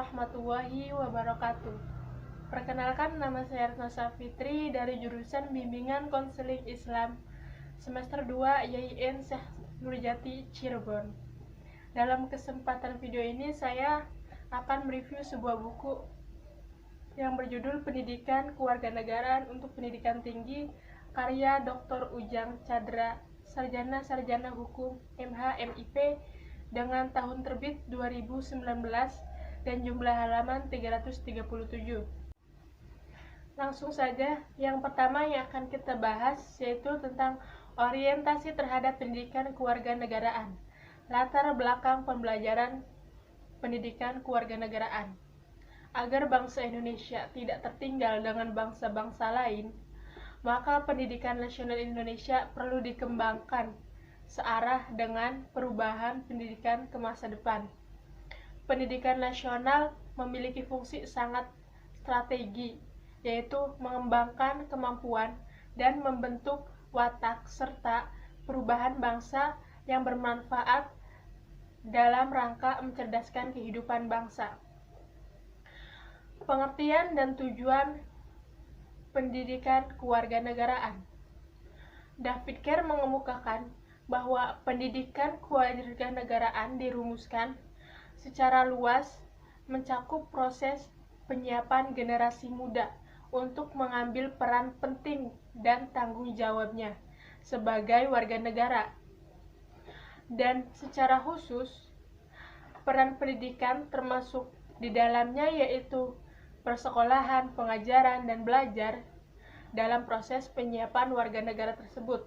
warahmatullahi wabarakatuh. Perkenalkan, nama saya Retno Safitri dari jurusan Bimbingan Konseling Islam semester 2 YIN Syekh Nurjati Cirebon. Dalam kesempatan video ini saya akan mereview sebuah buku yang berjudul Pendidikan Kewarganegaraan untuk Pendidikan Tinggi karya Dr. Ujang Tjadra, Sarjana Hukum MH MIP dengan tahun terbit 2019 dan jumlah halaman 337. Langsung saja, yang pertama yang akan kita bahas yaitu tentang orientasi terhadap pendidikan kewarganegaraan. Latar belakang pembelajaran pendidikan kewarganegaraan. Agar bangsa Indonesia tidak tertinggal dengan bangsa-bangsa lain, maka pendidikan nasional Indonesia perlu dikembangkan searah dengan perubahan pendidikan ke masa depan. Pendidikan nasional memiliki fungsi sangat strategi, yaitu mengembangkan kemampuan dan membentuk watak serta perubahan bangsa yang bermanfaat dalam rangka mencerdaskan kehidupan bangsa. Pengertian dan tujuan pendidikan kewarganegaraan. David Kerr mengemukakan bahwa pendidikan kewarganegaraan dirumuskan secara luas mencakup proses penyiapan generasi muda untuk mengambil peran penting dan tanggung jawabnya sebagai warga negara. Dan secara khusus, peran pendidikan termasuk di dalamnya yaitu persekolahan, pengajaran, dan belajar dalam proses penyiapan warga negara tersebut.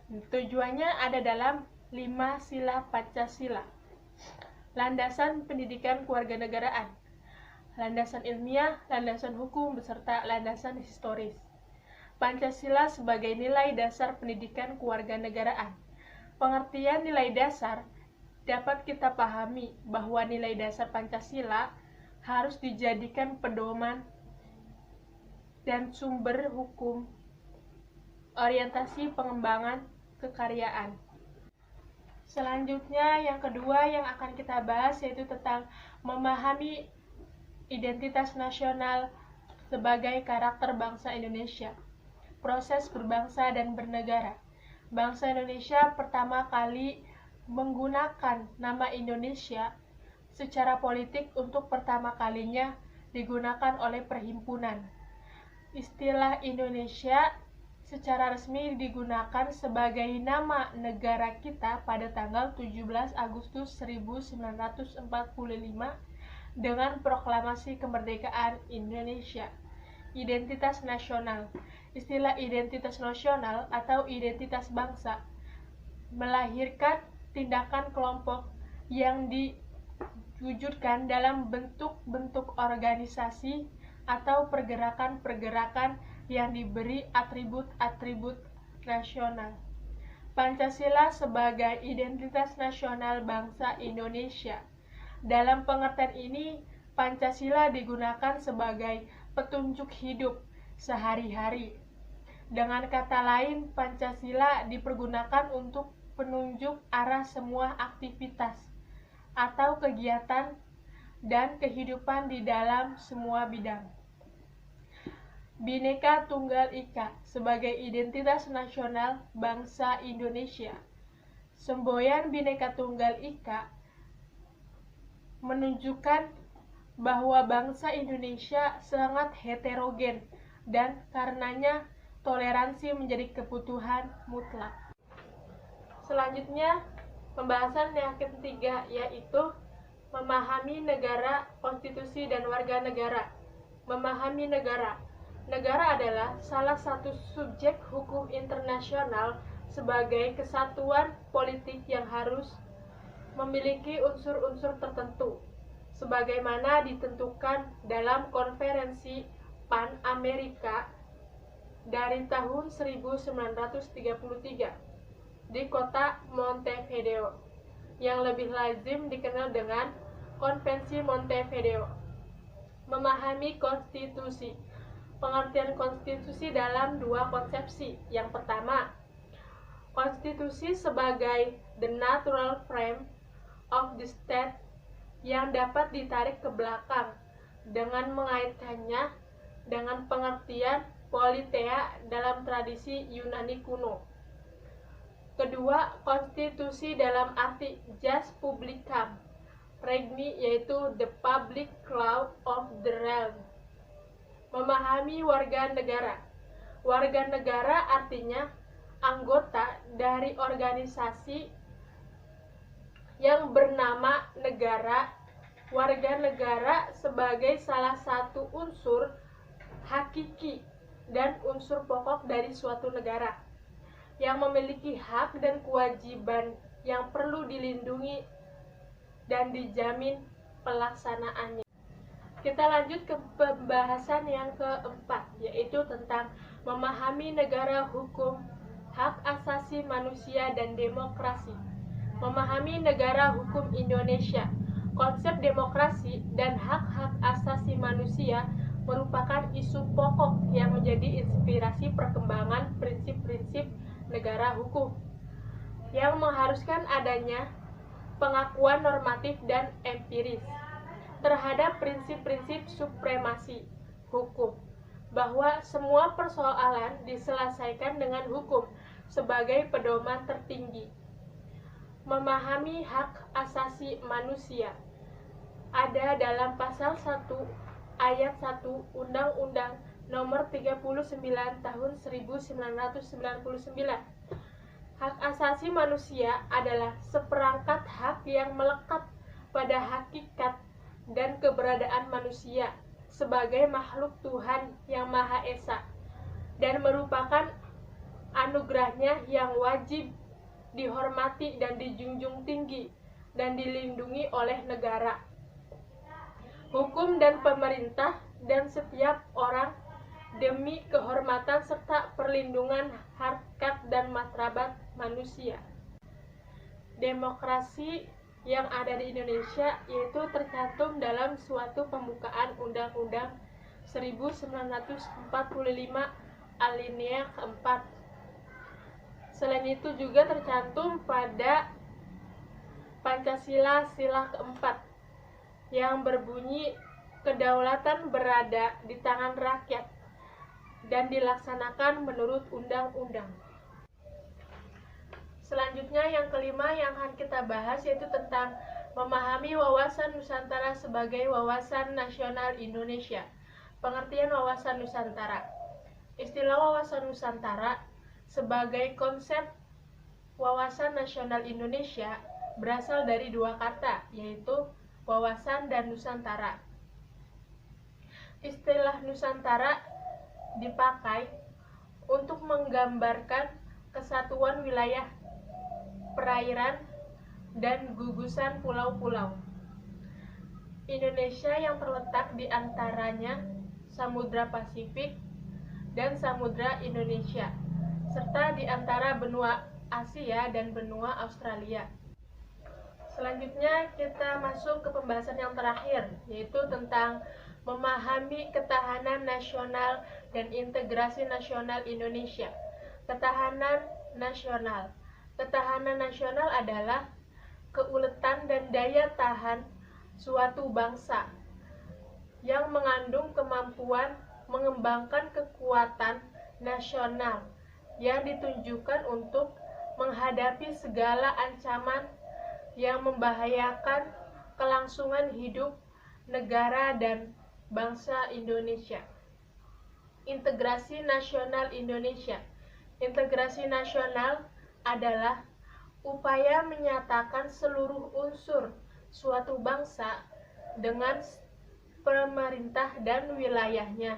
Tujuannya ada dalam 5 sila Pancasila. Landasan pendidikan kewarganegaraan, landasan ilmiah, landasan hukum, beserta landasan historis. Pancasila sebagai nilai dasar pendidikan kewarganegaraan. Pengertian nilai dasar dapat kita pahami bahwa nilai dasar Pancasila harus dijadikan pedoman dan sumber hukum orientasi pengembangan kekaryaan. Selanjutnya, yang kedua yang akan kita bahas yaitu tentang memahami identitas nasional sebagai karakter bangsa Indonesia. Proses berbangsa dan bernegara. Bangsa Indonesia pertama kali menggunakan nama Indonesia secara politik untuk pertama kalinya digunakan oleh perhimpunan. Istilah Indonesia secara resmi digunakan sebagai nama negara kita pada tanggal 17 Agustus 1945 dengan proklamasi kemerdekaan Indonesia. Identitas nasional. Istilah identitas nasional atau identitas bangsa melahirkan tindakan kelompok yang diwujudkan dalam bentuk-bentuk organisasi atau pergerakan-pergerakan yang diberi atribut-atribut nasional. Pancasila sebagai identitas nasional bangsa Indonesia. Dalam pengertian ini, Pancasila digunakan sebagai petunjuk hidup sehari-hari. Dengan kata lain, Pancasila dipergunakan untuk penunjuk arah semua aktivitas atau kegiatan dan kehidupan di dalam semua bidang. Bhinneka Tunggal Ika sebagai identitas nasional bangsa Indonesia. Semboyan Bhinneka Tunggal Ika menunjukkan bahwa bangsa Indonesia sangat heterogen dan karenanya toleransi menjadi kebutuhan mutlak. Selanjutnya, pembahasan yang ketiga yaitu memahami negara, konstitusi, dan warga negara. Memahami negara. Negara adalah salah satu subjek hukum internasional sebagai kesatuan politik yang harus memiliki unsur-unsur tertentu, sebagaimana ditentukan dalam Konferensi Pan-Amerika dari tahun 1933 di kota Montevideo, yang lebih lazim dikenal dengan Konvensi Montevideo. Memahami konstitusi. Pengertian konstitusi dalam dua konsepsi. Yang pertama, konstitusi sebagai the natural frame of the state yang dapat ditarik ke belakang dengan mengaitkannya dengan pengertian politeia dalam tradisi Yunani kuno. Kedua, konstitusi dalam arti jus publicum regni, yaitu the public law of the realm. Memahami warga negara. Warga negara artinya anggota dari organisasi yang bernama negara. Warga negara sebagai salah satu unsur hakiki dan unsur pokok dari suatu negara yang memiliki hak dan kewajiban yang perlu dilindungi dan dijamin pelaksanaannya. Kita lanjut ke pembahasan yang keempat, yaitu tentang memahami negara hukum, hak asasi manusia, dan demokrasi. Memahami negara hukum Indonesia. Konsep demokrasi dan hak-hak asasi manusia merupakan isu pokok yang menjadi inspirasi perkembangan prinsip-prinsip negara hukum yang mengharuskan adanya pengakuan normatif dan empiris terhadap prinsip-prinsip supremasi hukum, bahwa semua persoalan diselesaikan dengan hukum sebagai pedoman tertinggi. Memahami hak asasi manusia ada dalam pasal 1 ayat 1 Undang-Undang Nomor 39 Tahun 1999. Hak asasi manusia adalah seperangkat hak yang melekat pada hakikat dan keberadaan manusia sebagai makhluk Tuhan yang Maha Esa dan merupakan anugerahnya yang wajib dihormati dan dijunjung tinggi dan dilindungi oleh negara, hukum dan pemerintah, dan setiap orang demi kehormatan serta perlindungan harkat dan martabat manusia. Demokrasi yang ada di Indonesia yaitu tercantum dalam suatu pembukaan Undang-Undang 1945 alinea keempat. Selain itu juga tercantum pada Pancasila sila keempat yang berbunyi kedaulatan berada di tangan rakyat dan dilaksanakan menurut undang-undang. Selanjutnya yang kelima yang akan kita bahas yaitu tentang memahami wawasan Nusantara sebagai wawasan nasional Indonesia. Pengertian wawasan Nusantara. Istilah wawasan Nusantara sebagai konsep wawasan nasional Indonesia berasal dari dua kata, yaitu wawasan dan Nusantara. Istilah Nusantara dipakai untuk menggambarkan kesatuan wilayah perairan dan gugusan pulau-pulau Indonesia yang terletak di antaranya Samudra Pasifik dan Samudra Indonesia, serta di antara benua Asia dan benua Australia. Selanjutnya kita masuk ke pembahasan yang terakhir, yaitu tentang memahami ketahanan nasional dan integrasi nasional Indonesia. Ketahanan nasional. Ketahanan nasional adalah keuletan dan daya tahan suatu bangsa yang mengandung kemampuan mengembangkan kekuatan nasional yang ditunjukkan untuk menghadapi segala ancaman yang membahayakan kelangsungan hidup negara dan bangsa Indonesia. Integrasi nasional Indonesia. Integrasi nasional adalah upaya menyatakan seluruh unsur suatu bangsa dengan pemerintah dan wilayahnya,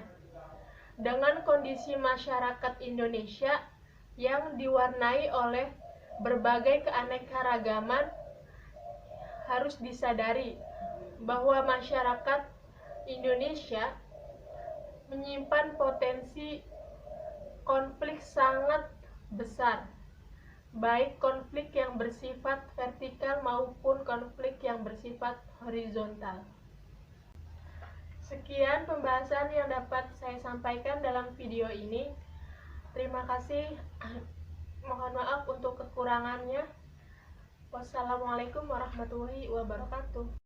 dengan kondisi masyarakat Indonesia yang diwarnai oleh berbagai keanekaragaman. Harus disadari bahwa masyarakat Indonesia menyimpan potensi konflik sangat besar, baik konflik yang bersifat vertikal maupun konflik yang bersifat horizontal. Sekian pembahasan yang dapat saya sampaikan dalam video ini. Terima kasih. Mohon maaf untuk kekurangannya. Wassalamualaikum warahmatullahi wabarakatuh.